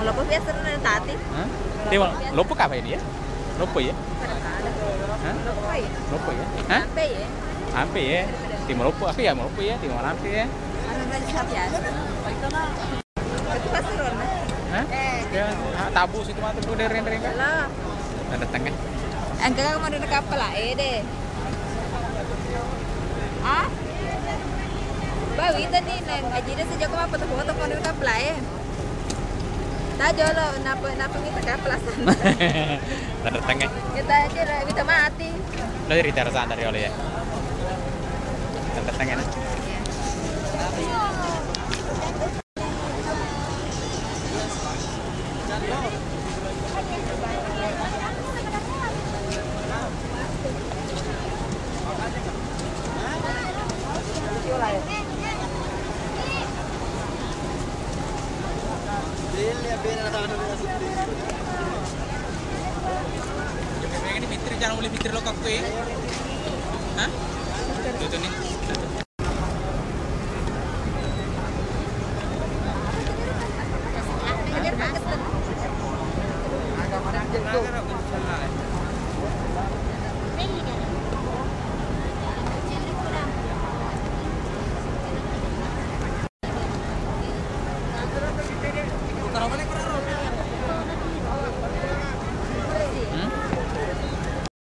Lopo biasa na tati. Hah? Timo, lopo apa ini ya? Lopo ya? Hah? Lopo ya. Lopo ya? Hah? Sampai ya. Ampe ya? Timo lopo, apa ya? Lopo ya? Timo ampe ya? Ano ba siya biasa? Itu pasti ron. Hah? Ya, tabu situ mah tuh dari kan? Lah. Ada tengah. Ang gaga mo rin nakapala deh. Ah? Bawi tadi neng ajira sa Joko apa foto mo rin nakapala Tajo lo napa kita kapalasan. Ada tengah. Kita aja kita mati. Lo dari terasan dari oleh ya? Ada tengah. Ini fitri jangan boleh fitri lo kakwe. Hah? Tuh nih. Agak